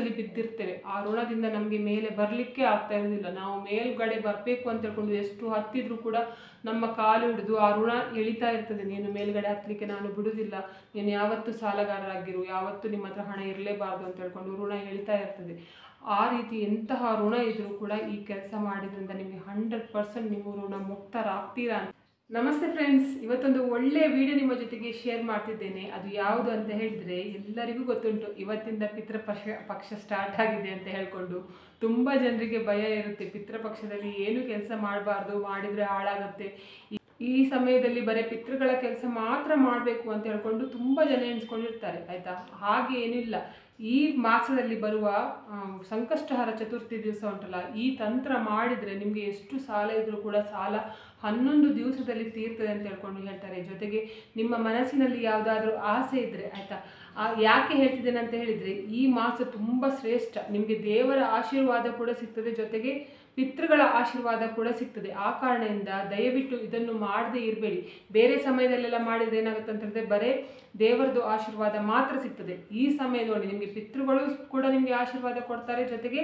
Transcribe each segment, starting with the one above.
ಋಣದಲ್ಲಿ ಬಿದ್ದಿರ್ತೇವೆ. ಆ ಋಣದಿಂದ ನಮಗೆ ಮೇಲೆ ಬರಲಿಕ್ಕೆ ಆಗ್ತಾ ಇರೋದಿಲ್ಲ. ನಾವು ಮೇಲ್ಗಡೆ ಬರಬೇಕು ಅಂತ ಹೇಳ್ಕೊಂಡು ಎಷ್ಟು ಹತ್ತಿದ್ರೂ ಕೂಡ ನಮ್ಮ ಕಾಲು ಹಿಡಿದು ಆ ಋಣ ಎಳಿತಾ ಇರ್ತದೆ. ನೀನು ಮೇಲ್ಗಡೆ ಹತ್ತಲಿಕ್ಕೆ ನಾನು ಬಿಡುವುದಿಲ್ಲ, ನೀನು ಯಾವತ್ತೂ ಸಾಲಗಾರರಾಗಿರು, ಯಾವತ್ತೂ ನಿಮ್ಮ ಹತ್ರ ಹಣ ಇರಲೇಬಾರ್ದು ಅಂತ ಹೇಳ್ಕೊಂಡು ಋಣ ಎಳಿತಾ ಇರ್ತದೆ. ಆ ರೀತಿ ಎಂತಹ ಋಣ ಇದ್ರೂ ಕೂಡ ಈ ಕೆಲಸ ಮಾಡಿದ್ರಿಂದ ನಿಮಗೆ 100% ನೀವು ಋಣ ಮುಕ್ತರಾಗ್ತೀರಾ ಅಂತ. ನಮಸ್ತೆ ಫ್ರೆಂಡ್ಸ್, ಇವತ್ತೊಂದು ಒಳ್ಳೆಯ ವಿಡಿಯೋ ನಿಮ್ಮ ಜೊತೆಗೆ ಶೇರ್ ಮಾಡ್ತಿದ್ದೇನೆ. ಅದು ಯಾವುದು ಅಂತ ಹೇಳಿದ್ರೆ, ಎಲ್ಲರಿಗೂ ಗೊತ್ತುಂಟು ಇವತ್ತಿಂದ ಪಿತೃಪಕ್ಷ ಸ್ಟಾರ್ಟ್ ಆಗಿದೆ ಅಂತ ಹೇಳ್ಕೊಂಡು ತುಂಬ ಜನರಿಗೆ ಭಯ ಇರುತ್ತೆ. ಪಿತೃಪಕ್ಷದಲ್ಲಿ ಏನು ಕೆಲಸ ಮಾಡಬಾರ್ದು, ಮಾಡಿದರೆ ಹಾಳಾಗುತ್ತೆ, ಈ ಸಮಯದಲ್ಲಿ ಬರೀ ಪಿತೃಗಳ ಕೆಲಸ ಮಾತ್ರ ಮಾಡಬೇಕು ಅಂತ ಹೇಳ್ಕೊಂಡು ತುಂಬ ಜನ ಎಣಿಸ್ಕೊಂಡಿರ್ತಾರೆ ಆಯಿತಾ. ಹಾಗೆ ಏನಿಲ್ಲ, ಈ ಮಾಸದಲ್ಲಿ ಬರುವ ಸಂಕಷ್ಟಹರ ಚತುರ್ಥಿ ದಿವಸ ಉಂಟಲ್ಲ, ಈ ತಂತ್ರ ಮಾಡಿದರೆ ನಿಮಗೆ ಎಷ್ಟು ಸಾಲ ಇದ್ರೂ ಕೂಡ ಸಾಲ 11 ದಿವಸದಲ್ಲಿ ತೀರ್ತದೆ ಅಂತ ಹೇಳ್ಕೊಂಡು ಹೇಳ್ತಾರೆ. ಜೊತೆಗೆ ನಿಮ್ಮ ಮನಸ್ಸಿನಲ್ಲಿ ಯಾವುದಾದ್ರೂ ಆಸೆ ಇದ್ದರೆ ಆಯಿತಾ, ಯಾಕೆ ಹೇಳ್ತಿದ್ದೇನೆ ಅಂತ ಹೇಳಿದರೆ, ಈ ಮಾಸ ತುಂಬ ಶ್ರೇಷ್ಠ. ನಿಮಗೆ ದೇವರ ಆಶೀರ್ವಾದ ಕೂಡ ಸಿಗ್ತದೆ, ಜೊತೆಗೆ ಪಿತೃಗಳ ಆಶೀರ್ವಾದ ಕೂಡ ಸಿಗ್ತದೆ. ಆ ಕಾರಣದಿಂದ ದಯವಿಟ್ಟು ಇದನ್ನು ಮಾಡದೇ ಇರಬೇಡಿ. ಬೇರೆ ಸಮಯದಲ್ಲೆಲ್ಲ ಮಾಡಿದರೆ ಏನಾಗುತ್ತೆ ಅಂತ ಹೇಳಿದ್ರೆ ಬರೀ ದೇವರದು ಆಶೀರ್ವಾದ ಮಾತ್ರ ಸಿಗ್ತದೆ. ಈ ಸಮಯ ನೋಡಿ, ನಿಮಗೆ ಪಿತೃಗಳು ಕೂಡ ನಿಮಗೆ ಆಶೀರ್ವಾದ ಕೊಡ್ತಾರೆ, ಜೊತೆಗೆ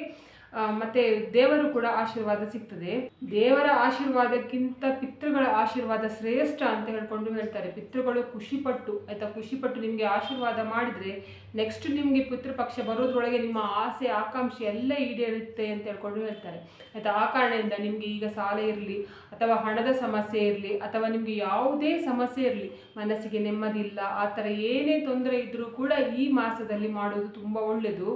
ಮತ್ತೆ ದೇವರು ಕೂಡ ಆಶೀರ್ವಾದ ಸಿಗ್ತದೆ. ದೇವರ ಆಶೀರ್ವಾದಕ್ಕಿಂತ ಪಿತೃಗಳ ಆಶೀರ್ವಾದ ಶ್ರೇಷ್ಠ ಅಂತ ಹೇಳ್ಕೊಂಡು ಹೇಳ್ತಾರೆ. ಪಿತೃಗಳು ಖುಷಿಪಟ್ಟು ಆಯಿತಾ, ಖುಷಿಪಟ್ಟು ನಿಮಗೆ ಆಶೀರ್ವಾದ ಮಾಡಿದರೆ ನೆಕ್ಸ್ಟ್ ನಿಮಗೆ ಪಿತೃಪಕ್ಷ ಬರೋದ್ರೊಳಗೆ ನಿಮ್ಮ ಆಸೆ ಆಕಾಂಕ್ಷೆ ಎಲ್ಲ ಈಡೇರುತ್ತೆ ಅಂತ ಹೇಳ್ಕೊಂಡು ಹೇಳ್ತಾರೆ ಆಯಿತಾ. ಆ ಕಾರಣದಿಂದ ನಿಮಗೆ ಈಗ ಸಾಲ ಇರಲಿ ಅಥವಾ ಹಣದ ಸಮಸ್ಯೆ ಇರಲಿ ಅಥವಾ ನಿಮಗೆ ಯಾವುದೇ ಸಮಸ್ಯೆ ಇರಲಿ, ಮನಸ್ಸಿಗೆ ನೆಮ್ಮದಿ ಇಲ್ಲ, ಆ ಥರ ಏನೇ ತೊಂದರೆ ಇದ್ದರೂ ಕೂಡ ಈ ಮಾಸದಲ್ಲಿ ಮಾಡೋದು ತುಂಬ ಒಳ್ಳೆಯದು.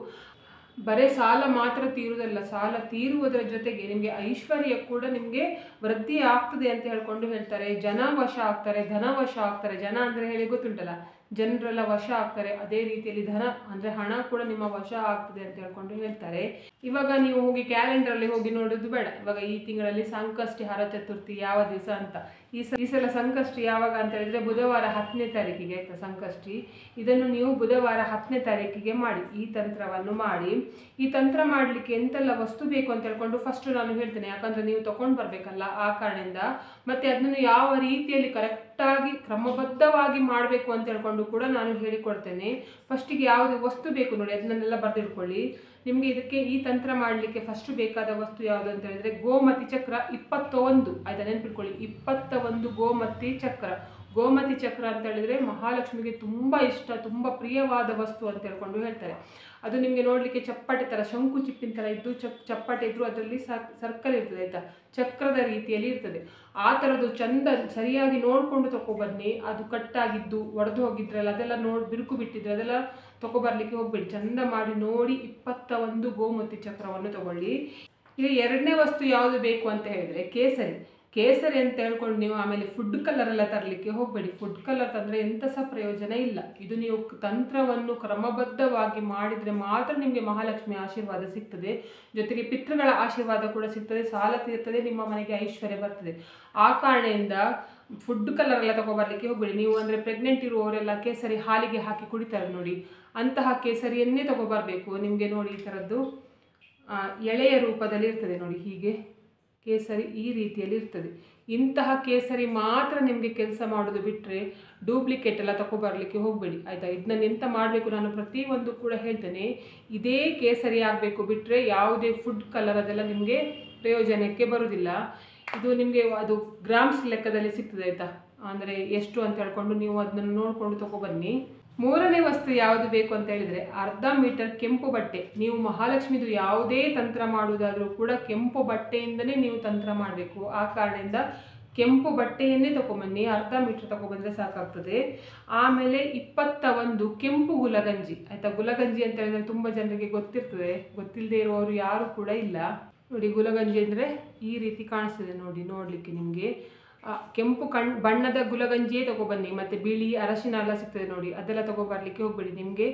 ಬರೀ ಸಾಲ ಮಾತ್ರ ತೀರುವುದಲ್ಲ, ಸಾಲ ತೀರುವುದರ ಜೊತೆಗೆ ನಿಮಗೆ ಐಶ್ವರ್ಯ ಕೂಡ ನಿಮಗೆ ವೃದ್ಧಿ ಆಗ್ತದೆ ಅಂತ ಹೇಳ್ಕೊಂಡು ಹೇಳ್ತಾರೆ. ಜನ ವಶ ಆಗ್ತಾರೆ, ಧನ ವಶ ಆಗ್ತಾರೆ. ಜನ ಅಂದರೆ ಹೇಳಿ ಗೊತ್ತುಂಟಲ್ಲ, ಜನರೆಲ್ಲ ವಶ ಆಗ್ತಾರೆ. ಅದೇ ರೀತಿಯಲ್ಲಿ ಧನ ಅಂದರೆ ಹಣ ಕೂಡ ನಿಮ್ಮ ವಶ ಆಗ್ತದೆ ಅಂತ ಹೇಳ್ಕೊಂಡು ಹೇಳ್ತಾರೆ. ಇವಾಗ ನೀವು ಹೋಗಿ ಕ್ಯಾಲೆಂಡರಲ್ಲಿ ಹೋಗಿ ನೋಡೋದು ಬೇಡ. ಇವಾಗ ಈ ತಿಂಗಳಲ್ಲಿ ಸಂಕಷ್ಟಿ ಹರ ಚತುರ್ಥಿ ಯಾವ ದಿವಸ ಅಂತ, ಈ ಸಲ ಸಂಕಷ್ಟಿ ಯಾವಾಗ ಅಂತ ಹೇಳಿದ್ರೆ ಬುಧವಾರ 10ನೇ ತಾರೀಕಿಗೆ ಆಯ್ತಾ ಸಂಕಷ್ಟಿ. ಇದನ್ನು ನೀವು ಬುಧವಾರ 10ನೇ ತಾರೀಕಿಗೆ ಮಾಡಿ, ಈ ತಂತ್ರವನ್ನು ಮಾಡಿ. ಈ ತಂತ್ರ ಮಾಡಲಿಕ್ಕೆ ಎಂತೆಲ್ಲ ವಸ್ತು ಬೇಕು ಅಂತ ಹೇಳ್ಕೊಂಡು ಫಸ್ಟ್ ನಾನು ಹೇಳ್ತೇನೆ, ಯಾಕಂದರೆ ನೀವು ತಗೊಂಡು ಬರಬೇಕಲ್ಲ. ಆ ಕಾರಣದಿಂದ ಮತ್ತೆ ಅದನ್ನು ಯಾವ ರೀತಿಯಲ್ಲಿ ಕರೆಕ್ಟಾಗಿ ಕ್ರಮಬದ್ಧವಾಗಿ ಮಾಡಬೇಕು ಅಂತ ಹೇಳ್ಕೊಂಡು ಕೂಡ ನಾನು ಹೇಳಿಕೊಡ್ತೇನೆ. ಫಸ್ಟಿಗೆ ಯಾವುದು ವಸ್ತು ಬೇಕು ನೋಡಿ, ಅದನ್ನೆಲ್ಲ ಬರೆದಿಟ್ಕೊಳ್ಳಿ. ನಿಮಗೆ ಇದಕ್ಕೆ ಈ ತಂತ್ರ ಮಾಡಲಿಕ್ಕೆ ಫಸ್ಟ್ ಬೇಕಾದ ವಸ್ತು ಯಾವುದು ಅಂತ ಹೇಳಿದ್ರೆ ಗೋಮತಿ ಚಕ್ರ 21 ಆಯ್ತಾ, ನೆನಪಿಟ್ಕೊಳ್ಳಿ. 21 ಗೋಮತಿ ಚಕ್ರ. ಗೋಮತಿ ಚಕ್ರ ಅಂತ ಹೇಳಿದ್ರೆ ಮಹಾಲಕ್ಷ್ಮಿಗೆ ತುಂಬ ಇಷ್ಟ, ತುಂಬ ಪ್ರಿಯವಾದ ವಸ್ತು ಅಂತ ಹೇಳ್ಕೊಂಡು ಹೇಳ್ತಾರೆ. ಅದು ನಿಮಗೆ ನೋಡಲಿಕ್ಕೆ ಚಪ್ಪಟೆ ಥರ, ಶಂಕು ಚಿಪ್ಪಿನ ಥರ ಇದ್ದು ಚಪ್ಪಟೆ ಇದ್ದರೂ ಅದರಲ್ಲಿ ಸರ್ಕಲ್ ಇರ್ತದೆ ಆಯಿತಾ, ಚಕ್ರದ ರೀತಿಯಲ್ಲಿ ಇರ್ತದೆ. ಆ ಥರದ್ದು ಚಂದ ಸರಿಯಾಗಿ ನೋಡಿಕೊಂಡು ತಗೊಬನ್ನಿ. ಅದು ಕಟ್ಟಾಗಿದ್ದು ಒಡೆದು ಹೋಗಿದ್ರಲ್ಲ ಅದೆಲ್ಲ ಬಿರುಕು ಬಿಟ್ಟಿದ್ರೆ ಅದೆಲ್ಲ ತಗೊಬರ್ಲಿಕ್ಕೆ ಹೋಗ್ಬೇಡಿ. ಚಂದ ಮಾಡಿ ನೋಡಿ 21 ಗೋಮತಿ ಚಕ್ರವನ್ನು ತಗೊಳ್ಳಿ. ಈಗ ಎರಡನೇ ವಸ್ತು ಯಾವುದು ಬೇಕು ಅಂತ ಹೇಳಿದರೆ ಕೇಸರಿ ಅಂತ ಹೇಳ್ಕೊಂಡು ನೀವು ಆಮೇಲೆ ಫುಡ್ ಕಲರ್ ಎಲ್ಲ ತರಲಿಕ್ಕೆ ಹೋಗಬೇಡಿ. ಫುಡ್ ಕಲರ್ ತಂದರೆ ಎಂಥ ಸಹ ಪ್ರಯೋಜನ ಇಲ್ಲ. ಇದು ನೀವು ತಂತ್ರವನ್ನು ಕ್ರಮಬದ್ಧವಾಗಿ ಮಾಡಿದರೆ ಮಾತ್ರ ನಿಮಗೆ ಮಹಾಲಕ್ಷ್ಮಿ ಆಶೀರ್ವಾದ ಸಿಗ್ತದೆ, ಜೊತೆಗೆ ಪಿತೃಗಳ ಆಶೀರ್ವಾದ ಕೂಡ ಸಿಗ್ತದೆ, ಸಾಲ ತೀರ್ತದೆ, ನಿಮ್ಮ ಮನೆಗೆ ಐಶ್ವರ್ಯ ಬರ್ತದೆ. ಆ ಕಾರಣದಿಂದ ಫುಡ್ ಕಲರ್ ಎಲ್ಲ ತಗೊಬರ್ಲಿಕ್ಕೆ ಹೋಗಬೇಡಿ. ನೀವು ಅಂದರೆ ಪ್ರೆಗ್ನೆಂಟ್ ಇರುವವರೆಲ್ಲ ಕೇಸರಿ ಹಾಲಿಗೆ ಹಾಕಿ ಕುಡಿತಾರೆ ನೋಡಿ, ಅಂತಹ ಕೇಸರಿಯನ್ನೇ ತಗೊಬರಬೇಕು. ನಿಮಗೆ ನೋಡಿ ಈ ಥರದ್ದು ಎಳೆಯ ರೂಪದಲ್ಲಿ ಇರ್ತದೆ ನೋಡಿ, ಹೀಗೆ ಕೇಸರಿ ಈ ರೀತಿಯಲ್ಲಿ ಇರ್ತದೆ. ಇಂತಹ ಕೇಸರಿ ಮಾತ್ರ ನಿಮಗೆ ಕೆಲಸ ಮಾಡೋದು, ಬಿಟ್ಟರೆ ಡೂಪ್ಲಿಕೇಟ್ ಎಲ್ಲ ತಗೊಬರ್ಲಿಕ್ಕೆ ಹೋಗಬೇಡಿ ಆಯಿತಾ. ಇದನ್ನ ಎಂತ ಮಾಡಬೇಕು ನಾನು ಪ್ರತಿಯೊಂದು ಕೂಡ ಹೇಳ್ತೇನೆ, ಇದೇ ಕೇಸರಿ ಆಗಬೇಕು, ಬಿಟ್ಟರೆ ಯಾವುದೇ ಫುಡ್ ಕಲರ್ ಅದೆಲ್ಲ ನಿಮಗೆ ಪ್ರಯೋಜನಕ್ಕೆ ಬರೋದಿಲ್ಲ. ಇದು ನಿಮಗೆ ಅದು ಗ್ರಾಮ್ಸ್ ಲೆಕ್ಕದಲ್ಲಿ ಸಿಗ್ತದೆ ಆಯಿತಾ, ಅಂದರೆ ಎಷ್ಟು ಅಂತ ಹೇಳ್ಕೊಂಡು ನೀವು ಅದನ್ನು ನೋಡಿಕೊಂಡು ತಗೊಬನ್ನಿ. ಮೂರನೇ ವಸ್ತು ಯಾವುದು ಬೇಕು ಅಂತ ಹೇಳಿದರೆ ಅರ್ಧ ಮೀಟರ್ ಕೆಂಪು ಬಟ್ಟೆ. ನೀವು ಮಹಾಲಕ್ಷ್ಮಿದು ಯಾವುದೇ ತಂತ್ರ ಮಾಡುವುದಾದರೂ ಕೂಡ ಕೆಂಪು ಬಟ್ಟೆಯಿಂದಲೇ ನೀವು ತಂತ್ರ ಮಾಡಬೇಕು. ಆ ಕಾರಣದಿಂದ ಕೆಂಪು ಬಟ್ಟೆಯನ್ನೇ ತಗೊಬನ್ನಿ, ಅರ್ಧ ಮೀಟರ್ ತಗೊಬಂದರೆ ಸಾಕಾಗ್ತದೆ. ಆಮೇಲೆ 21 ಕೆಂಪು ಗುಲಗಂಜಿ ಆಯಿತಾ. ಗುಲಗಂಜಿ ಅಂತ ಹೇಳಿದರೆ ತುಂಬ ಜನರಿಗೆ ಗೊತ್ತಿರ್ತದೆ, ಗೊತ್ತಿಲ್ಲದೆ ಇರುವವರು ಯಾರು ಕೂಡ ಇಲ್ಲ ನೋಡಿ. ಗುಲಗಂಜಿ ಅಂದರೆ ಈ ರೀತಿ ಕಾಣಿಸ್ತದೆ ನೋಡಿ, ನೋಡಲಿಕ್ಕೆ ನಿಮಗೆ ಕೆಂಪು ಬಣ್ಣದ ಗುಲಗಂಜಿಯೇ ತಗೊಬನ್ನಿ. ಮತ್ತು ಬಿಳಿ ಅರಶಿನ ಎಲ್ಲ ಸಿಗ್ತದೆ ನೋಡಿ, ಅದೆಲ್ಲ ತಗೊಬರ್ಲಿಕ್ಕೆ ಹೋಗ್ಬೇಡಿ. ನಿಮಗೆ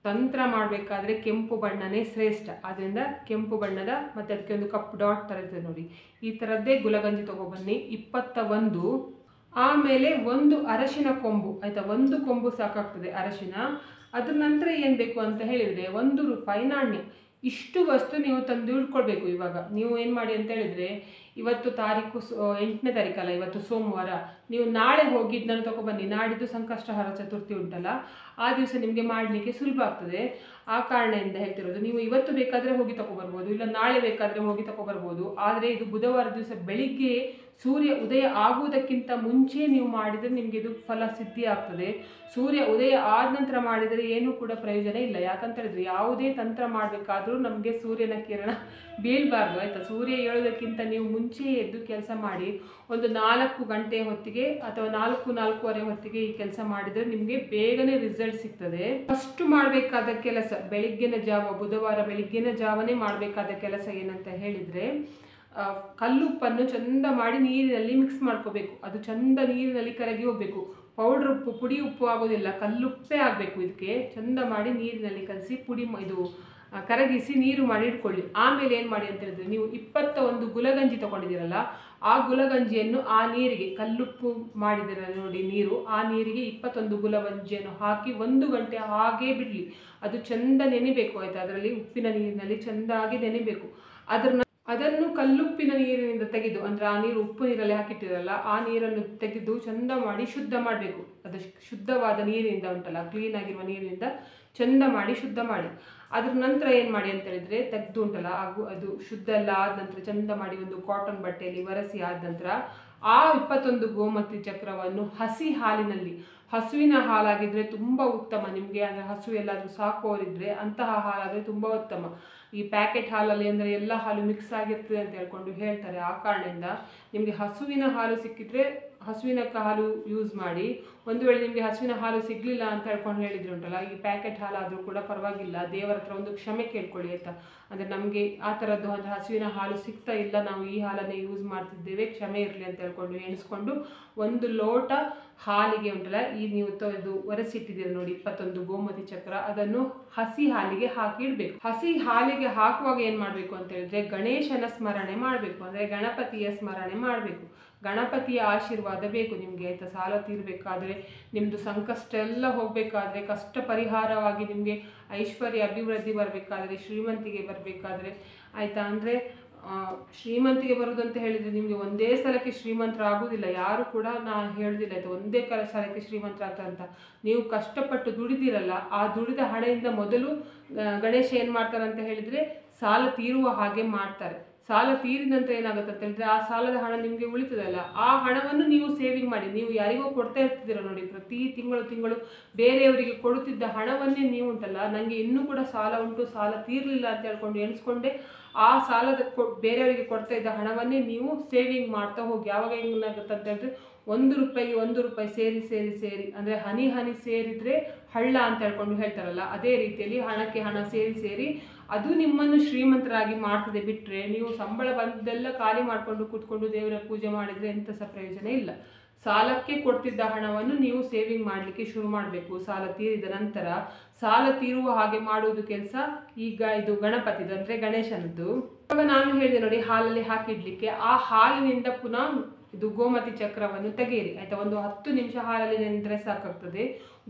ತಂತ್ರ ಮಾಡಬೇಕಾದ್ರೆ ಕೆಂಪು ಬಣ್ಣನೇ ಶ್ರೇಷ್ಠ. ಆದ್ದರಿಂದ ಕೆಂಪು ಬಣ್ಣದ ಮತ್ತು ಅದಕ್ಕೆ ಒಂದು ಕಪ್ ಡಾಟ್ ಥರ ಇರ್ತದೆ ನೋಡಿ, ಈ ಥರದ್ದೇ ಗುಲಗಂಜಿ ತಗೊಬನ್ನಿ 21. ಆಮೇಲೆ ಒಂದು ಅರಶಿನ ಕೊಂಬು ಆಯಿತಾ, ಒಂದು ಕೊಂಬು ಸಾಕಾಗ್ತದೆ ಅರಶಿನ. ಅದ್ರ ನಂತರ ಏನು ಬೇಕು ಅಂತ ಹೇಳಿದರೆ 1 ರೂಪಾಯಿ ನಾಣ್ಯ. ಇಷ್ಟು ವಸ್ತು ನೀವು ತಂದು ಇಟ್ಕೊಳ್ಬೇಕು. ಇವಾಗ ನೀವು ಏನು ಮಾಡಿ ಅಂತ ಹೇಳಿದರೆ ಇವತ್ತು ತಾರೀಕು 8ನೇ ತಾರೀಕಲ್ಲ, ಇವತ್ತು ಸೋಮವಾರ. ನೀವು ನಾಳೆ ಹೋಗಿ ಇದನ್ನು ತಗೊಬನ್ನಿ. ನಾಡಿದ್ದು ಸಂಕಷ್ಟಹರ ಚತುರ್ಥಿ ಉಂಟಲ್ಲ, ಆ ದಿವಸ ನಿಮಗೆ ಮಾಡಲಿಕ್ಕೆ ಸುಲಭ ಆಗ್ತದೆ. ಆ ಕಾರಣದಿಂದ ಹೇಳ್ತಿರೋದು. ನೀವು ಇವತ್ತು ಬೇಕಾದರೆ ಹೋಗಿ ತಗೊಬರ್ಬೋದು, ಇಲ್ಲ ನಾಳೆ ಬೇಕಾದರೆ ಹೋಗಿ ತಗೊಬರ್ಬೋದು. ಆದರೆ ಇದು ಬುಧವಾರ ದಿವಸ ಬೆಳಿಗ್ಗೆ ಸೂರ್ಯ ಉದಯ ಆಗುವುದಕ್ಕಿಂತ ಮುಂಚೆ ನೀವು ಮಾಡಿದರೆ ನಿಮಗೆ ಇದು ಫಲ ಸಿದ್ಧಿ ಆಗ್ತದೆ. ಸೂರ್ಯ ಉದಯ ಆದ ನಂತರ ಮಾಡಿದರೆ ಏನೂ ಕೂಡ ಪ್ರಯೋಜನ ಇಲ್ಲ. ಯಾಕಂತ ಹೇಳಿದ್ರೆ ಯಾವುದೇ ತಂತ್ರ ಮಾಡಬೇಕಾದ್ರೂ ನಮಗೆ ಸೂರ್ಯನ ಕಿರಣ ಬೀಳಬಾರ್ದು, ಆಯಿತಾ. ಸೂರ್ಯ ಏಳೋದಕ್ಕಿಂತ ನೀವು ಮುಂಚೆ ಎದ್ದು ಕೆಲಸ ಮಾಡಿ. ಒಂದು 4 ಗಂಟೆ ಹೊತ್ತಿಗೆ ಅಥವಾ 4-4:15 ಹೊತ್ತಿಗೆ ಈ ಕೆಲಸ ಮಾಡಿದರೆ ನಿಮಗೆ ಬೇಗನೆ ರಿಸಲ್ಟ್ ಸಿಗ್ತದೆ. ಫಸ್ಟ್ ಮಾಡಬೇಕಾದ ಕೆಲಸ ಬೆಳಿಗ್ಗಿನ ಜಾವ, ಬುಧವಾರ ಬೆಳಿಗ್ಗಿನ ಜಾವನೇ ಮಾಡಬೇಕಾದ ಕೆಲಸ ಏನಂತ ಹೇಳಿದರೆ, ಕಲ್ಲುಪ್ಪನ್ನು ಚಂದ ಮಾಡಿ ನೀರಿನಲ್ಲಿ ಮಿಕ್ಸ್ ಮಾಡ್ಕೋಬೇಕು. ಅದು ಚಂದ ನೀರಿನಲ್ಲಿ ಕರಗಿ ಹೋಗಬೇಕು. ಪೌಡ್ರ್ ಉಪ್ಪು, ಪುಡಿ ಉಪ್ಪು ಆಗೋದಿಲ್ಲ, ಕಲ್ಲುಪ್ಪೇ ಆಗಬೇಕು. ಇದಕ್ಕೆ ಚಂದ ಮಾಡಿ ನೀರಿನಲ್ಲಿ ಕಲಸಿ ಇದು ಕರಗಿಸಿ ನೀರು ಮಾಡಿ ಇಟ್ಕೊಳ್ಳಿ. ಆಮೇಲೆ ಏನು ಮಾಡಿ ಅಂತ ಹೇಳಿದ್ರೆ, ನೀವು 21 ಗುಲಗಂಜಿ ತೊಗೊಂಡಿದ್ದೀರಲ್ಲ, ಆ ಗುಲಗಂಜಿಯನ್ನು ಆ ನೀರಿಗೆ, ಕಲ್ಲುಪ್ಪು ಮಾಡಿದಿರ ನೋಡಿ ನೀರು, ಆ ನೀರಿಗೆ 21 ಗುಲಗಂಜಿಯನ್ನು ಹಾಕಿ 1 ಗಂಟೆ ಹಾಗೇ ಬಿಡಲಿ. ಅದು ಚಂದ ನೆನೆಬೇಕು, ಆಯಿತಾ. ಅದರಲ್ಲಿ ಉಪ್ಪಿನ ನೀರಿನಲ್ಲಿ ಚೆಂದಾಗಿ ನೆನೆಬೇಕು. ಅದನ್ನು ಕಲ್ಲುಪ್ಪಿನ ನೀರಿನಿಂದ ತೆಗೆದು, ಅಂದರೆ ಆ ನೀರು ಉಪ್ಪು ನೀರಲ್ಲಿ ಹಾಕಿಟ್ಟಿರಲ್ಲ, ಆ ನೀರನ್ನು ತೆಗೆದು ಚಂದ ಮಾಡಿ ಶುದ್ಧ ಮಾಡಬೇಕು. ಅದು ಶುದ್ಧವಾದ ನೀರಿನಿಂದ ಉಂಟಲ್ಲ, ಕ್ಲೀನ್ ಆಗಿರುವ ನೀರಿನಿಂದ ಚಂದ ಮಾಡಿ ಶುದ್ಧ ಮಾಡಿ. ಅದ್ರ ನಂತರ ಏನು ಮಾಡಿ ಅಂತ ಹೇಳಿದ್ರೆ, ತೆಗೆದು ಉಂಟಲ್ಲ ಅದು ಶುದ್ಧ ಎಲ್ಲ ಆದ ನಂತರ ಚಂದ ಮಾಡಿ ಒಂದು ಕಾಟನ್ ಬಟ್ಟೆಯಲ್ಲಿ ಒರೆಸಿ ಆದ ನಂತರ ಆ 21 ಗೋಮತಿ ಚಕ್ರವನ್ನು ಹಸಿ ಹಾಲಿನಲ್ಲಿ, ಹಸುವಿನ ಹಾಲಾಗಿದ್ದರೆ ತುಂಬ ಉತ್ತಮ ನಿಮಗೆ. ಅಂದರೆ ಹಸು ಎಲ್ಲಾದರೂ ಸಾಕುವವರಿದ್ದರೆ ಅಂತಹ ಹಾಲಾದರೆ ತುಂಬ ಉತ್ತಮ. ಈ ಪ್ಯಾಕೆಟ್ ಹಾಲಲ್ಲಿ ಅಂದರೆ ಎಲ್ಲ ಹಾಲು ಮಿಕ್ಸ್ ಆಗಿರ್ತದೆ ಅಂತ ಹೇಳ್ಕೊಂಡು ಹೇಳ್ತಾರೆ. ಆ ಕಾರಣದಿಂದ ನಿಮಗೆ ಹಸುವಿನ ಹಾಲು ಸಿಕ್ಕಿದ್ರೆ ಹಸುವಿನ ಹಾಲು ಯೂಸ್ ಮಾಡಿ. ಒಂದು ವೇಳೆ ನಿಮಗೆ ಹಸುವಿನ ಹಾಲು ಸಿಗಲಿಲ್ಲ ಅಂತ ಹೇಳ್ಕೊಂಡು ಹೇಳಿದ್ರು ಉಂಟಲ್ಲ, ಈ ಪ್ಯಾಕೆಟ್ ಹಾಲಾದರೂ ಕೂಡ ಪರವಾಗಿಲ್ಲ, ದೇವರ ಹತ್ರ ಒಂದು ಕ್ಷಮೆ ಕೇಳ್ಕೊಳ್ಳಿ, ಆಯಿತಾ. ಅಂದರೆ ನಮಗೆ ಆ ಥರದ್ದು ಅಂದರೆ ಹಸುವಿನ ಹಾಲು ಸಿಗ್ತಾ ಇಲ್ಲ, ನಾವು ಈ ಹಾಲನ್ನೇ ಯೂಸ್ ಮಾಡ್ತಿದ್ದೇವೆ, ಕ್ಷಮೆ ಇರಲಿ ಅಂತ ಹೇಳ್ಕೊಂಡು ಎಣಿಸ್ಕೊಂಡು 1 ಲೋಟ ಹಾಲಿಗೆ ಉಂಟಲ್ಲ, ಈ ನೀವು ಇದು ಒರೆಸಿಟ್ಟಿದ್ದೀರ ನೋಡಿ 21 ಗೋಮತಿ ಚಕ್ರ, ಅದನ್ನು ಹಸಿ ಹಾಲಿಗೆ ಹಾಕಿ ಇಡಬೇಕು. ಹಸಿ ಹಾಲಿಗೆ ಹಾಕುವಾಗ ಏನು ಮಾಡಬೇಕು ಅಂತ ಹೇಳಿದ್ರೆ, ಗಣೇಶನ ಸ್ಮರಣೆ ಮಾಡಬೇಕು. ಅಂದರೆ ಗಣಪತಿಯ ಸ್ಮರಣೆ ಮಾಡಬೇಕು. ಗಣಪತಿಯ ಆಶೀರ್ವಾದ ಬೇಕು ನಿಮಗೆ, ಆಯಿತಾ. ಸಾಲ ತೀರಬೇಕಾದ್ರೆ, ನಿಮ್ಮದು ಸಂಕಷ್ಟ ಎಲ್ಲ ಹೋಗಬೇಕಾದ್ರೆ, ಕಷ್ಟ ಪರಿಹಾರವಾಗಿ ನಿಮಗೆ ಐಶ್ವರ್ಯ ಅಭಿವೃದ್ಧಿ ಬರಬೇಕಾದ್ರೆ, ಶ್ರೀಮಂತಿಗೆ ಬರಬೇಕಾದ್ರೆ, ಆಯಿತಾ. ಅಂದರೆ ಶ್ರೀಮಂತಿಗೆ ಬರೋದಂತ ಹೇಳಿದರೆ ನಿಮಗೆ ಒಂದೇ ಸಲಕ್ಕೆ ಶ್ರೀಮಂತರಾಗುವುದಿಲ್ಲ, ಯಾರು ಕೂಡ ನಾನು ಹೇಳೋದಿಲ್ಲ, ಆಯಿತಾ. ಒಂದೇ ಸಲಕ್ಕೆ ಶ್ರೀಮಂತರಾಗ್ತಾರೆ ಅಂತ. ನೀವು ಕಷ್ಟಪಟ್ಟು ದುಡಿದಿರಲ್ಲ, ಆ ದುಡಿದ ಹಣದಿಂದ ಮೊದಲು ಗಣೇಶ ಏನು ಮಾಡ್ತಾರೆ ಅಂತ ಹೇಳಿದರೆ, ಸಾಲ ತೀರುವ ಹಾಗೆ ಮಾಡ್ತಾರೆ. ಸಾಲ ತೀರಿದ ನಂತರ ಏನಾಗುತ್ತೆ ಅಂತ ಹೇಳಿದ್ರೆ, ಆ ಸಾಲದ ಹಣ ನಿಮಗೆ ಉಳಿತದಲ್ಲ, ಆ ಹಣವನ್ನು ನೀವು ಸೇವಿಂಗ್ ಮಾಡಿ. ನೀವು ಯಾರಿಗೋ ಕೊಡ್ತಾ ಇರ್ತಿದ್ದೀರ ನೋಡಿ, ಪ್ರತಿ ತಿಂಗಳು ಬೇರೆಯವರಿಗೆ ಕೊಡುತ್ತಿದ್ದ ಹಣವನ್ನೇ ನೀವು ಉಂಟಲ್ಲ, ನನಗೆ ಇನ್ನೂ ಕೂಡ ಸಾಲ ಉಂಟು, ಸಾಲ ತೀರಲಿಲ್ಲ ಅಂತ ಹೇಳ್ಕೊಂಡು ಎಣಿಸ್ಕೊಂಡೆ ಆ ಸಾಲದ ಬೇರೆಯವರಿಗೆ ಕೊಡ್ತಾ ಇದ್ದ ಹಣವನ್ನೇ ನೀವು ಸೇವಿಂಗ್ ಮಾಡ್ತಾ ಹೋಗಿ. ಯಾವಾಗ ಏನಾಗುತ್ತೆ ಅಂತ ಹೇಳಿದ್ರೆ, 1 ರೂಪಾಯಿಗೆ 1 ರೂಪಾಯಿ ಸೇರಿ ಅಂದರೆ ಹನಿ ಹನಿ ಸೇರಿದರೆ ಹಳ್ಳ ಅಂತ ಹೇಳ್ಕೊಂಡು ಹೇಳ್ತಾರಲ್ಲ, ಅದೇ ರೀತಿಯಲ್ಲಿ ಹಣಕ್ಕೆ ಹಣ ಸೇರಿ ಅದು ನಿಮ್ಮನ್ನು ಶ್ರೀಮಂತರಾಗಿ ಮಾಡ್ತದೆ. ಬಿಟ್ಟರೆ ನೀವು ಸಂಬಳ ಬಂದೆಲ್ಲ ಖಾಲಿ ಮಾಡಿಕೊಂಡು ಕೂತ್ಕೊಂಡು ದೇವರ ಪೂಜೆ ಮಾಡಿದರೆ ಎಂಥ ಸಹ ಪ್ರಯೋಜನ ಇಲ್ಲ. ಸಾಲಕ್ಕೆ ಕೊಡ್ತಿದ್ದ ಹಣವನ್ನು ನೀವು ಸೇವಿಂಗ್ ಮಾಡಲಿಕ್ಕೆ ಶುರು ಮಾಡಬೇಕು. ಸಾಲ ತೀರಿದ ನಂತರ ಸಾಲ ತೀರುವ ಹಾಗೆ ಮಾಡುವುದು ಕೆಲಸ ಈಗ ಇದು ಗಣಪತಿದು, ಅಂದರೆ ಗಣೇಶನದ್ದು. ಇವಾಗ ನಾನು ಹೇಳಿದೆ ನೋಡಿ, ಹಾಲಲ್ಲಿ ಹಾಕಿಡ್ಲಿಕ್ಕೆ, ಆ ಹಾಲಿನಿಂದ ಪುನಃ ಇದು ಗೋಮತಿ ಚಕ್ರವನ್ನು ತೆಗೆಯಿರಿ, ಆಯಿತಾ. ಒಂದು 10 ನಿಮಿಷ ಹಾಲಲ್ಲಿ ನೆನೆದರೆ ಸಾಕಾಗ್ತದೆ.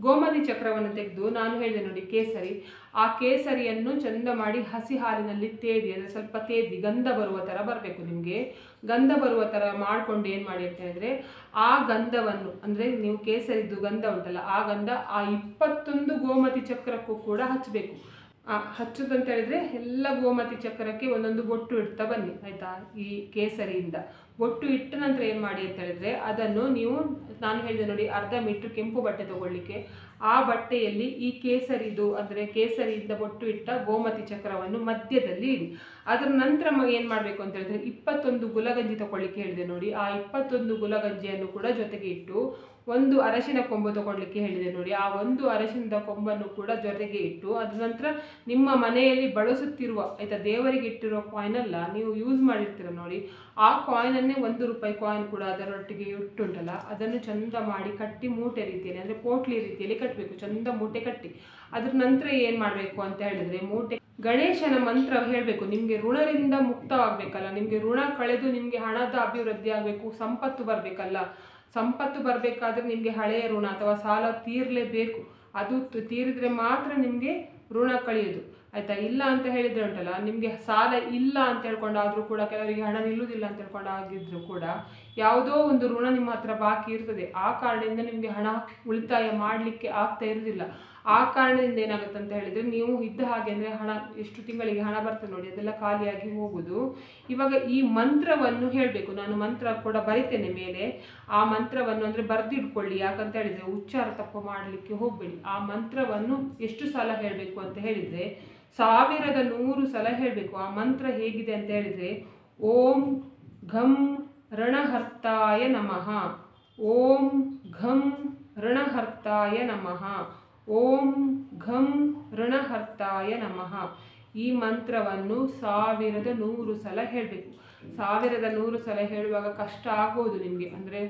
ಗೋಮತಿ ಚಕ್ರವನ್ನು ತೆಗೆದು, ನಾನು ಹೇಳಿದೆ ನೋಡಿ ಕೇಸರಿ, ಆ ಕೇಸರಿಯನ್ನು ಚಂದ ಮಾಡಿ ಹಸಿ ಹಾಲಿನಲ್ಲಿ ತೇದಿ, ಅಂದರೆ ಸ್ವಲ್ಪ ತೇದಿ ಗಂಧ ಬರುವ ಥರ ಬರಬೇಕು. ನಿಮಗೆ ಗಂಧ ಬರುವ ಥರ ಮಾಡಿಕೊಂಡು ಏನು ಮಾಡಿ ಅಂತ ಹೇಳಿದ್ರೆ, ಆ ಗಂಧವನ್ನು ಅಂದರೆ ನೀವು ಕೇಸರಿದ್ದು ಗಂಧ ಉಂಟಲ್ಲ, ಆ ಗಂಧ ಆ 21 ಗೋಮತಿ ಚಕ್ರಕ್ಕೂ ಕೂಡ ಹಚ್ಚಬೇಕು. ಹಚ್ಚೋದಂತ ಹೇಳಿದರೆ ಎಲ್ಲ ಗೋಮತಿ ಚಕ್ರಕ್ಕೆ ಒಂದೊಂದು ಬೊಟ್ಟು ಇಡ್ತಾ ಬನ್ನಿ, ಆಯಿತಾ. ಈ ಕೇಸರಿಯಿಂದ ಬೊಟ್ಟು ಇಟ್ಟ ನಂತರ ಏನು ಮಾಡಿ ಅಂತ ಹೇಳಿದ್ರೆ, ಅದನ್ನು ನೀವು ನಾನು ಹೇಳಿದೆ ನೋಡಿ, ಅರ್ಧ ಮೀಟ್ರ್ ಕೆಂಪು ಬಟ್ಟೆ ತೊಗೊಳ್ಳಿಕ್ಕೆ, ಆ ಬಟ್ಟೆಯಲ್ಲಿ ಈ ಕೇಸರಿದು ಅಂದರೆ ಕೇಸರಿಯಿಂದ ಬೊಟ್ಟು ಇಟ್ಟ ಗೋಮತಿ ಚಕ್ರವನ್ನು ಮಧ್ಯದಲ್ಲಿ ಇಡಿ. ಅದರ ನಂತರ ಏನು ಮಾಡಬೇಕು ಅಂತ ಹೇಳಿದ್ರೆ, 21 ಗುಲಗಂಜಿ ತೊಗೊಳ್ಳಿಕ್ಕೆ ಹೇಳಿದೆ ನೋಡಿ, ಆ 21 ಗುಲಗಂಜಿಯನ್ನು ಕೂಡ ಜೊತೆಗೆ ಇಟ್ಟು, 1 ಅರಶಿನ ಕೊಂಬು ತೊಗೊಳ್ಲಿಕ್ಕೆ ಹೇಳಿದೆ ನೋಡಿ, ಆ 1 ಅರಶಿನದ ಕೊಂಬನ್ನು ಕೂಡ ಜೊತೆಗೆ ಇಟ್ಟು, ಅದರ ನಂತರ ನಿಮ್ಮ ಮನೆಯಲ್ಲಿ ಬಳಸುತ್ತಿರುವ, ಆಯಿತಾ, ದೇವರಿಗೆ ಇಟ್ಟಿರೋ ಕಾಯಿನ್ ಅಲ್ಲ, ನೀವು ಯೂಸ್ ಮಾಡಿರ್ತೀರ ನೋಡಿ, ಆ ಕಾಯಿನನ್ನೇ 1 ರೂಪಾಯಿ ಕಾಯಿನ್ ಕೂಡ ಅದರೊಟ್ಟಿಗೆ ಇಟ್ಟುಂಟಲ್ಲ, ಅದನ್ನು ಚಂದ ಮಾಡಿ ಕಟ್ಟಿ ಮೂಟೆ ರೀತಿಯಲ್ಲಿ, ಅಂದರೆ ಪೋಟ್ಲಿ ರೀತಿಯಲ್ಲಿ ಕಟ್ಟಬೇಕು, ಚಂದ ಮೂಟೆ ಕಟ್ಟಿ. ಅದ್ರ ನಂತರ ಏನು ಮಾಡಬೇಕು ಅಂತ ಹೇಳಿದರೆ, ಮೂಟೆ ಗಣೇಶನ ಮಂತ್ರ ಹೇಳಬೇಕು. ನಿಮಗೆ ಋಣದಿಂದ ಮುಕ್ತವಾಗಬೇಕಲ್ಲ, ನಿಮಗೆ ಋಣ ಕಳೆದು ನಿಮಗೆ ಹಣದ ಅಭಿವೃದ್ಧಿ ಆಗಬೇಕು, ಸಂಪತ್ತು ಬರಬೇಕಲ್ಲ. ಸಂಪತ್ತು ಬರಬೇಕಾದ್ರೆ ನಿಮಗೆ ಹಳೆಯ ಋಣ ಅಥವಾ ಸಾಲ ತೀರಲೇಬೇಕು. ಅದು ತೀರಿದರೆ ಮಾತ್ರ ನಿಮಗೆ ಋಣ ಕಳೆಯೋದು, ಆಯಿತಾ. ಇಲ್ಲ ಅಂತ ಹೇಳಿದರೆ ಉಂಟಲ್ಲ, ನಿಮಗೆ ಸಾಲ ಇಲ್ಲ ಅಂತ ಹೇಳ್ಕೊಂಡಾದರೂ ಕೂಡ, ಕೆಲವರಿಗೆ ಹಣ ನಿಲ್ಲುವುದಿಲ್ಲ ಅಂತ ಹೇಳ್ಕೊಂಡಾಗಿದ್ರು ಕೂಡ ಯಾವುದೋ ಒಂದು ಋಣ ನಿಮ್ಮ ಹತ್ರ ಬಾಕಿ ಇರ್ತದೆ. ಆ ಕಾರಣದಿಂದ ನಿಮಗೆ ಹಣ ಉಳಿತಾಯ ಮಾಡಲಿಕ್ಕೆ ಆಗ್ತಾ ಇರೋದಿಲ್ಲ. ಆ ಕಾರಣದಿಂದ ಏನಾಗುತ್ತೆ ಅಂತ ಹೇಳಿದರೆ, ನೀವು ಇದ್ದ ಹಾಗೆ ಅಂದರೆ ಹಣ ಎಷ್ಟು ತಿಂಗಳಿಗೆ ಹಣ ಬರ್ತದೆ ನೋಡಿ, ಅದೆಲ್ಲ ಖಾಲಿಯಾಗಿ ಹೋಗುವುದು. ಇವಾಗ ಈ ಮಂತ್ರವನ್ನು ಹೇಳಬೇಕು. ನಾನು ಮಂತ್ರ ಕೂಡ ಬರಿತೇನೆ ಮೇಲೆ. ಆ ಮಂತ್ರವನ್ನು ಅಂದರೆ ಬರೆದಿಟ್ಕೊಳ್ಳಿ. ಯಾಕಂತ ಹೇಳಿದರೆ ಉಚ್ಚಾರ ತಪ್ಪು ಮಾಡಲಿಕ್ಕೆ ಹೋಗಬೇಡಿ. ಆ ಮಂತ್ರವನ್ನು ಎಷ್ಟು ಸಲ ಹೇಳಬೇಕು ಅಂತ ಹೇಳಿದರೆ 1100 ಸಲ ಹೇಳಬೇಕು. ಆ ಮಂತ್ರ ಹೇಗಿದೆ ಅಂತ ಹೇಳಿದರೆ, ಓಂ ಘಂ ರಣಹರ್ತಾಯ ನಮಃ, ಓಂ ಘಂ ರಣಹರ್ತಾಯ ನಮಃ, ಓಂ ಘಂ ರಣಹರ್ತಾಯ ನಮಃ. ಈ ಮಂತ್ರವನ್ನು 1100 ಸಲ ಹೇಳಬೇಕು. 1100 ಸಲ ಹೇಳುವಾಗ ಕಷ್ಟ ಆಗ್ಬೋದು ನಿಮಗೆ, ಅಂದರೆ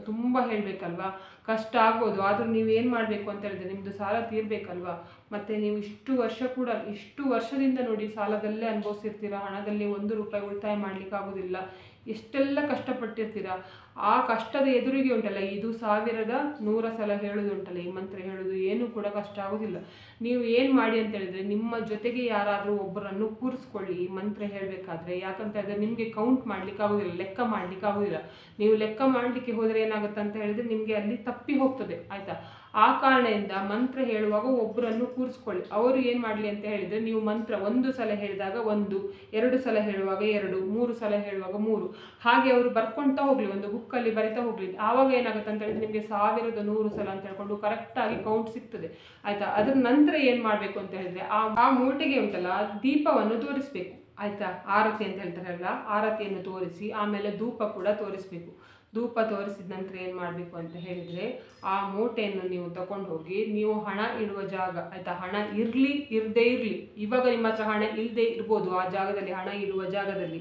ತುಂಬ ಹೇಳಬೇಕಲ್ವಾ, ಕಷ್ಟ ಆಗ್ಬೋದು. ಆದರೂ ನೀವೇನು ಮಾಡಬೇಕು ಅಂತ ಹೇಳಿದ್ರೆ, ನಿಮ್ಮದು ಸಾಲ ತೀರಬೇಕಲ್ವಾ. ಮತ್ತು ನೀವು ಇಷ್ಟು ವರ್ಷದಿಂದ ನೋಡಿ ಸಾಲದಲ್ಲೇ ಅನುಭವಿಸಿರ್ತೀರ. ಹಣದಲ್ಲಿ 1 ರೂಪಾಯಿ ಉಳಿತಾಯ ಮಾಡಲಿಕ್ಕಾಗೋದಿಲ್ಲ. ಎಷ್ಟೆಲ್ಲ ಕಷ್ಟಪಟ್ಟಿರ್ತೀರ. ಆ ಕಷ್ಟದ ಎದುರಿಗೆ ಉಂಟಲ್ಲ, ಇದು 1100 ಸಲ ಹೇಳೋದು ಉಂಟಲ್ಲ, ಈ ಮಂತ್ರ ಹೇಳೋದು ಏನೂ ಕೂಡ ಕಷ್ಟ ಆಗೋದಿಲ್ಲ. ನೀವು ಏನು ಮಾಡಿ ಅಂತ ಹೇಳಿದರೆ, ನಿಮ್ಮ ಜೊತೆಗೆ ಯಾರಾದರೂ ಒಬ್ಬರನ್ನು ಕೂರಿಸ್ಕೊಳ್ಳಿ ಈ ಮಂತ್ರ ಹೇಳಬೇಕಾದ್ರೆ. ಯಾಕಂತ ಹೇಳಿದ್ರೆ ನಿಮಗೆ ಕೌಂಟ್ ಮಾಡಲಿಕ್ಕೆ ಆಗೋದಿಲ್ಲ, ಲೆಕ್ಕ ಮಾಡಲಿಕ್ಕೆ ಆಗೋದಿಲ್ಲ. ನೀವು ಲೆಕ್ಕ ಮಾಡಲಿಕ್ಕೆ ಹೋದರೆ ಏನಾಗುತ್ತೆ ಅಂತ ಹೇಳಿದರೆ, ನಿಮಗೆ ಅಲ್ಲಿ ತಪ್ಪಿ ಹೋಗ್ತದೆ, ಆಯಿತಾ. ಆ ಕಾರಣದಿಂದ ಮಂತ್ರ ಹೇಳುವಾಗ ಒಬ್ಬರನ್ನು ಕೂರಿಸ್ಕೊಳ್ಳಿ. ಅವರು ಏನು ಮಾಡಲಿ ಅಂತ ಹೇಳಿದರೆ, ನೀವು ಮಂತ್ರ 1 ಸಲ ಹೇಳಿದಾಗ 1, 2 ಸಲ ಹೇಳುವಾಗ 2, 3 ಸಲ ಹೇಳುವಾಗ 3, ಹಾಗೆ ಅವರು ಬರ್ಕೊಳ್ತಾ ಹೋಗಲಿ, ಒಂದು ಬುಕ್ಕಲ್ಲಿ ಬರಿತಾ ಹೋಗಲಿ. ಆವಾಗ ಏನಾಗುತ್ತೆ ಅಂತ ಹೇಳಿದ್ರೆ, ನಿಮಗೆ 1100 ಸಲ ಅಂತ ಹೇಳ್ಕೊಂಡು ಕರೆಕ್ಟಾಗಿ ಕೌಂಟ್ ಸಿಗ್ತದೆ, ಆಯಿತಾ. ಅದರ ನಂತರ ಏನು ಮಾಡಬೇಕು ಅಂತ ಹೇಳಿದರೆ, ಆ ಮೂಟೆಗೆ ಉಂಟಲ್ಲ ದೀಪವನ್ನು ತೋರಿಸ್ಬೇಕು, ಆಯಿತಾ. ಆರತಿ ಅಂತ ಹೇಳ್ತಾರಲ್ಲ, ಆರತಿಯನ್ನು ತೋರಿಸಿ ಆಮೇಲೆ ಧೂಪ ಕೂಡ ತೋರಿಸ್ಬೇಕು. ಧೂಪ ತೋರಿಸಿದ ನಂತರ ಏನು ಮಾಡಬೇಕು ಅಂತ ಹೇಳಿದರೆ, ಆ ಮೂಟೆಯನ್ನು ನೀವು ತಗೊಂಡು ಹೋಗಿ, ನೀವು ಹಣ ಇಡುವ ಜಾಗ, ಆಯಿತಾ, ಹಣ ಇರಲಿ ಇರದೇ ಇರಲಿ, ಇವಾಗ ನಿಮ್ಮ ಹತ್ರ ಹಣ ಇಲ್ಲದೆ ಇರ್ಬೋದು ಆ ಜಾಗದಲ್ಲಿ, ಹಣ ಇಡುವ ಜಾಗದಲ್ಲಿ.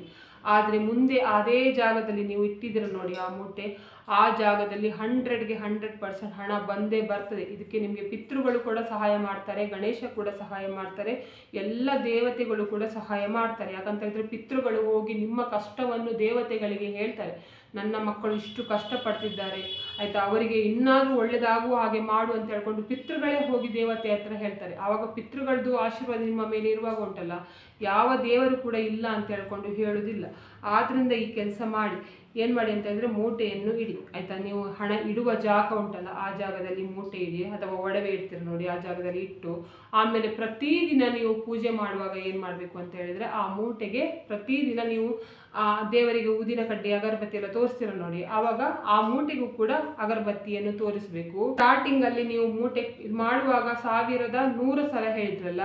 ಆದರೆ ಮುಂದೆ ಅದೇ ಜಾಗದಲ್ಲಿ ನೀವು ಇಟ್ಟಿದ್ದೀರ ನೋಡಿ ಆ ಮೂಟೆ, ಆ ಜಾಗದಲ್ಲಿ 100ಗೆ 100% ಹಣ ಬಂದೇ ಬರ್ತದೆ. ಇದಕ್ಕೆ ನಿಮಗೆ ಪಿತೃಗಳು ಕೂಡ ಸಹಾಯ ಮಾಡ್ತಾರೆ, ಗಣೇಶ ಕೂಡ ಸಹಾಯ ಮಾಡ್ತಾರೆ, ಎಲ್ಲ ದೇವತೆಗಳು ಕೂಡ ಸಹಾಯ ಮಾಡ್ತಾರೆ. ಯಾಕಂತ ಹೇಳಿದ್ರೆ ಪಿತೃಗಳು ಹೋಗಿ ನಿಮ್ಮ ಕಷ್ಟವನ್ನು ದೇವತೆಗಳಿಗೆ ಹೇಳ್ತಾರೆ. ನನ್ನ ಮಕ್ಕಳು ಇಷ್ಟು ಕಷ್ಟಪಡ್ತಿದ್ದಾರೆ, ಆಯಿತಾ, ಅವರಿಗೆ ಇನ್ನಾದರೂ ಒಳ್ಳೆಯದಾಗುವ ಹಾಗೆ ಮಾಡು ಅಂತ ಹೇಳ್ಕೊಂಡು ಪಿತೃಗಳೇ ಹೋಗಿ ದೇವತೆ ಹತ್ರ ಹೇಳ್ತಾರೆ. ಆವಾಗ ಪಿತೃಗಳದ್ದು ಆಶೀರ್ವಾದ ನಿಮ್ಮ ಮೇಲೆ ಇರುವಾಗ ಉಂಟಲ್ಲ, ಯಾವ ದೇವರು ಕೂಡ ಇಲ್ಲ ಅಂತ ಹೇಳ್ಕೊಂಡು ಹೇಳೋದಿಲ್ಲ. ಆದ್ದರಿಂದ ಈ ಕೆಲಸ ಮಾಡಿ. ಏನು ಮಾಡಿ ಅಂತ ಹೇಳಿದ್ರೆ, ಮೂಟೆಯನ್ನು ಇಡಿ, ಆಯಿತಾ. ನೀವು ಹಣ ಇಡುವ ಜಾಗ ಉಂಟಲ್ಲ ಆ ಜಾಗದಲ್ಲಿ ಮೂಟೆ ಇಡಿ, ಅಥವಾ ಒಡವೆ ಇಡ್ತೀರ ನೋಡಿ ಆ ಜಾಗದಲ್ಲಿ ಇಟ್ಟು, ಆಮೇಲೆ ಪ್ರತಿದಿನ ನೀವು ಪೂಜೆ ಮಾಡುವಾಗ ಏನು ಮಾಡಬೇಕು ಅಂತ ಹೇಳಿದರೆ, ಆ ಮೂಟೆಗೆ ಪ್ರತಿದಿನ ನೀವು ದೇವರಿಗೆ ಊದಿನ ಕಡ್ಡಿ ಅಗರಬತ್ತಿ ಎಲ್ಲ ತೋರಿಸ್ತೀರ ನೋಡಿ, ಆವಾಗ ಆ ಮೂಟೆಗೂ ಕೂಡ ಅಗರಬತ್ತಿಯನ್ನು ತೋರಿಸಬೇಕು. ಸ್ಟಾರ್ಟಿಂಗಲ್ಲಿ ನೀವು ಮೂಟೆ ಮಾಡುವಾಗ 1100 ಸಲ ಹೇಳಿದ್ರಲ್ಲ,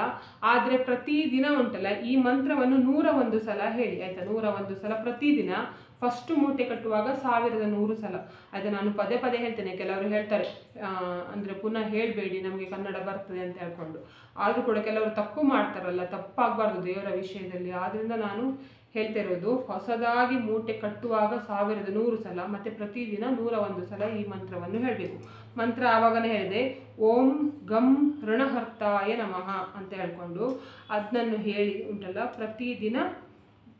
ಆದರೆ ಪ್ರತಿದಿನ ಉಂಟಲ್ಲ ಈ ಮಂತ್ರವನ್ನು 101 ಸಲ ಹೇಳಿ, ಆಯಿತಾ. 101 ಸಲ ಪ್ರತಿದಿನ. ಫಸ್ಟ್ ಮೂಟೆ ಕಟ್ಟುವಾಗ 1100 ಸಲ, ಆಯಿತಾ. ನಾನು ಪದೇ ಪದೇ ಹೇಳ್ತೇನೆ, ಕೆಲವರು ಹೇಳ್ತಾರೆ ಅಂದರೆ ಪುನಃ ಹೇಳಬೇಡಿ ನಮಗೆ ಕನ್ನಡ ಬರ್ತದೆ ಅಂತ ಹೇಳ್ಕೊಂಡು. ಆದರೂ ಕೂಡ ಕೆಲವರು ತಪ್ಪು ಮಾಡ್ತಾರಲ್ಲ, ತಪ್ಪಾಗಬಾರ್ದು ದೇವರ ವಿಷಯದಲ್ಲಿ. ಆದ್ದರಿಂದ ನಾನು ಹೇಳ್ತಾ ಇರೋದು, ಹೊಸದಾಗಿ ಮೂಟೆ ಕಟ್ಟುವಾಗ 1100 ಸಲ ಮತ್ತು ಪ್ರತಿದಿನ 101 ಸಲ ಈ ಮಂತ್ರವನ್ನು ಹೇಳಬೇಕು. ಮಂತ್ರ ಆವಾಗನೇ ಹೇಳಿದೆ, ಓಂ ಗಂ ಋಣಹರ್ತಾಯ ನಮಃ ಅಂತ ಹೇಳ್ಕೊಂಡು ಅದನ್ನು ಹೇಳಿ ಉಂಟಲ್ಲ, ಪ್ರತಿದಿನ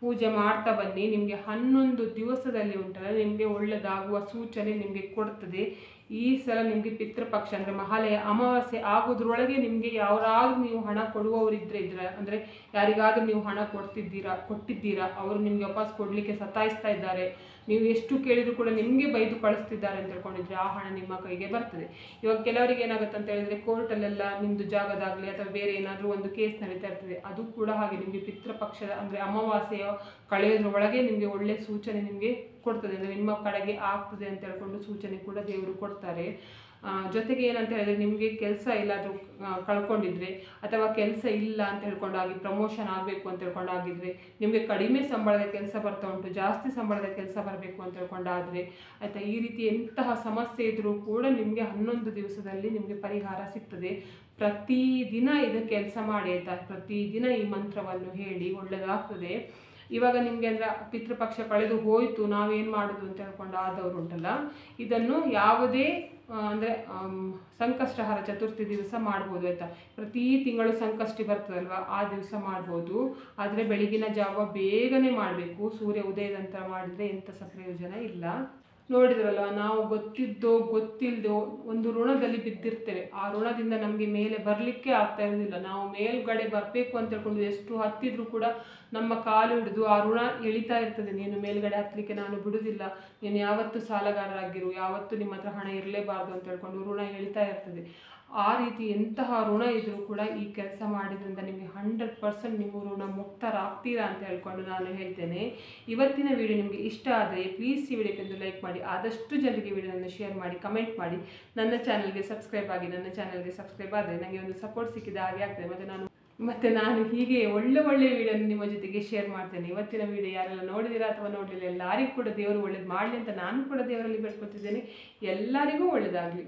ಪೂಜೆ ಮಾಡ್ತಾ ಬನ್ನಿ. ನಿಮಗೆ 11 ದಿವಸದಲ್ಲಿ ಉಂಟಲ್ಲ ನಿಮಗೆ ಒಳ್ಳೆಯದಾಗುವ ಸೂಚನೆ ನಿಮಗೆ ಕೊಡ್ತದೆ. ಈ ಸಲ ನಿಮಗೆ ಪಿತೃಪಕ್ಷ ಅಂದರೆ ಮಹಾಲಯ ಅಮಾವಾಸ್ಯೆ ಆಗೋದ್ರೊಳಗೆ ನಿಮಗೆ ಯಾರಾದರೂ ನೀವು ಹಣ ಕೊಡುವವರಿದ್ದರೆ ಅಂದರೆ ಯಾರಿಗಾದರೂ ನೀವು ಹಣ ಕೊಟ್ಟಿದ್ದೀರಾ, ಅವರು ನಿಮಗೆ ವಾಪಸ್ ಕೊಡಲಿಕ್ಕೆ ಸತಾಯಿಸ್ತಾ ಇದ್ದಾರೆ, ನೀವು ಎಷ್ಟು ಕೇಳಿದರೂ ಕೂಡ ನಿಮಗೆ ಬೈದು ಕಳಿಸ್ತಿದ್ದಾರೆ ಅಂತ ಹೇಳ್ಕೊಂಡಿದ್ರೆ ಆ ಹಣ ನಿಮ್ಮ ಕೈಗೆ ಬರ್ತದೆ. ಇವಾಗ ಕೆಲವರಿಗೆ ಏನಾಗುತ್ತೆ ಅಂತ ಹೇಳಿದರೆ, ಕೋರ್ಟಲ್ಲೆಲ್ಲ ನಿಮ್ಮದು ಜಾಗದಾಗಲಿ ಅಥವಾ ಬೇರೆ ಏನಾದರೂ ಒಂದು ಕೇಸ್ ನಡೀತಾ ಇರ್ತದೆ, ಅದು ಕೂಡ ಹಾಗೆ ನಿಮಗೆ ಪಿತೃಪಕ್ಷದ ಅಂದರೆ ಅಮಾವಾಸ್ಯೆಯ ಕಳೆಯೋದ್ರೊಳಗೆ ನಿಮಗೆ ಒಳ್ಳೆಯ ಸೂಚನೆ ನಿಮಗೆ ಕೊಡ್ತದೆ, ಅಂದರೆ ನಿಮ್ಮ ಕಡೆಗೆ ಆಗ್ತದೆ ಅಂತ ಹೇಳ್ಕೊಂಡು ಸೂಚನೆ ಕೂಡ ದೇವರು ಕೊಡ್ತಾರೆ. ಜೊತೆಗೆ ಏನಂತ ಹೇಳಿದರೆ, ನಿಮಗೆ ಕೆಲಸ ಎಲ್ಲಾದರೂ ಕಳ್ಕೊಂಡಿದ್ರೆ ಅಥವಾ ಕೆಲಸ ಇಲ್ಲ ಅಂತ ಹೇಳ್ಕೊಂಡಾಗಿ ಪ್ರಮೋಷನ್ ಆಗಬೇಕು ಅಂತ ಹೇಳ್ಕೊಂಡಾಗಿದ್ರೆ, ನಿಮಗೆ ಕಡಿಮೆ ಸಂಬಳದ ಕೆಲಸ ಬರ್ತಾ ಉಂಟು, ಜಾಸ್ತಿ ಸಂಬಳದ ಕೆಲಸ ಬರಬೇಕು ಅಂತ ಹೇಳ್ಕೊಂಡಾದರೆ, ಆಯಿತಾ, ಈ ರೀತಿ ಎಂತಹ ಸಮಸ್ಯೆ ಇದ್ದರೂ ಕೂಡ ನಿಮಗೆ 11 ದಿವಸದಲ್ಲಿ ನಿಮಗೆ ಪರಿಹಾರ ಸಿಗ್ತದೆ. ಪ್ರತಿದಿನ ಇದು ಕೆಲಸ ಮಾಡಿ, ಆಯಿತಾ. ಪ್ರತಿದಿನ ಈ ಮಂತ್ರವನ್ನು ಹೇಳಿ, ಒಳ್ಳೆಯದಾಗ್ತದೆ. ಇವಾಗ ನಿಮಗೆ ಅಂದರೆ ಪಿತೃಪಕ್ಷ ಕಳೆದು ಹೋಯಿತು, ನಾವೇನು ಮಾಡೋದು ಅಂತ ಹೇಳ್ಕೊಂಡು ಆದವರು ಉಂಟಲ್ಲ, ಇದನ್ನು ಯಾವುದೇ ಅಂದರೆ ಸಂಕಷ್ಟಹರ ಚತುರ್ಥಿ ದಿವಸ ಮಾಡ್ಬೋದು, ಆಯಿತಾ. ಪ್ರತಿ ತಿಂಗಳು ಸಂಕಷ್ಟಿ ಬರ್ತದಲ್ವ, ಆ ದಿವಸ ಮಾಡ್ಬೋದು. ಆದರೆ ಬೆಳಗಿನ ಜಾವ ಬೇಗನೆ ಮಾಡಬೇಕು, ಸೂರ್ಯ ಉದಯದ ನಂತರ ಮಾಡಿದರೆ ಎಂಥ ಸಹ ಪ್ರಯೋಜನ ಇಲ್ಲ. ನೋಡಿದ್ರಲ್ಲ, ನಾವು ಗೊತ್ತಿದ್ದೋ ಗೊತ್ತಿಲ್ಲದೋ ಒಂದು ಋಣದಲ್ಲಿ ಬಿದ್ದಿರ್ತೇವೆ. ಆ ಋಣದಿಂದ ನಮಗೆ ಮೇಲೆ ಬರಲಿಕ್ಕೆ ಆಗ್ತಾ ಇರೋದಿಲ್ಲ. ನಾವು ಮೇಲ್ಗಡೆ ಬರಬೇಕು ಅಂತ ಹೇಳ್ಕೊಂಡು ಎಷ್ಟು ಹತ್ತಿದ್ರೂ ಕೂಡ ನಮ್ಮ ಕಾಲು ಹಿಡಿದು ಆ ಋಣ ಎಳಿತಾ ಇರ್ತದೆ. ನೀನು ಮೇಲ್ಗಡೆ ಹತ್ತಲಿಕ್ಕೆ ನಾನು ಬಿಡುವುದಿಲ್ಲ, ನೀನು ಯಾವತ್ತೂ ಸಾಲಗಾರರಾಗಿರು, ಯಾವತ್ತೂ ನಿಮ್ಮ ಹತ್ರ ಹಣ ಇರಲೇಬಾರ್ದು ಅಂತ ಹೇಳ್ಕೊಂಡು ಋಣ ಎಳಿತಾ ಇರ್ತದೆ. ಆ ರೀತಿ ಎಂತಹ ಋಣ ಇದ್ರೂ ಕೂಡ ಈ ಕೆಲಸ ಮಾಡಿದ್ರಿಂದ ನಿಮಗೆ 100% ನೀವು ಋಣ ಮುಕ್ತರಾಗ್ತೀರಾ ಅಂತ ಹೇಳ್ಕೊಂಡು ನಾನು ಹೇಳ್ತೇನೆ. ಇವತ್ತಿನ ವಿಡಿಯೋ ನಿಮಗೆ ಇಷ್ಟ ಆದರೆ ಪ್ಲೀಸ್ ಈ ವಿಡಿಯೋಕ್ಕೆ ಲೈಕ್ ಮಾಡಿ, ಆದಷ್ಟು ಜನರಿಗೆ ವಿಡಿಯೋವನ್ನು ಶೇರ್ ಮಾಡಿ, ಕಮೆಂಟ್ ಮಾಡಿ, ನನ್ನ ಚಾನಲ್ಗೆ ಸಬ್ಸ್ಕ್ರೈಬ್ ಆಗಿ. ನನ್ನ ಚಾನಲ್ಗೆ ಸಬ್ಸ್ಕ್ರೈಬ್ ಆದರೆ ನನಗೆ ಒಂದು ಸಪೋರ್ಟ್ ಸಿಕ್ಕಿದ ಹಾಗೆ ಆಗ್ತದೆ. ಮತ್ತು ನಾನು ಹೀಗೆ ಒಳ್ಳೆ ವಿಡಿಯೋನ ನಿಮ್ಮ ಜೊತೆಗೆ ಶೇರ್ ಮಾಡ್ತೇನೆ. ಇವತ್ತಿನ ವಿಡಿಯೋ ಯಾರೆಲ್ಲ ನೋಡಿದಿರಾ ಅಥವಾ ನೋಡಲಿಲ್ಲ ಎಲ್ಲರಿಗೂ ಕೂಡ ದೇವರು ಒಳ್ಳೇದು ಮಾಡಲಿ ಅಂತ ನಾನು ಕೂಡ ದೇವರಲ್ಲಿ ಬೇಡ್ಕೊತಿದ್ದೇನೆ. ಎಲ್ಲರಿಗೂ ಒಳ್ಳೆಯದಾಗಲಿ.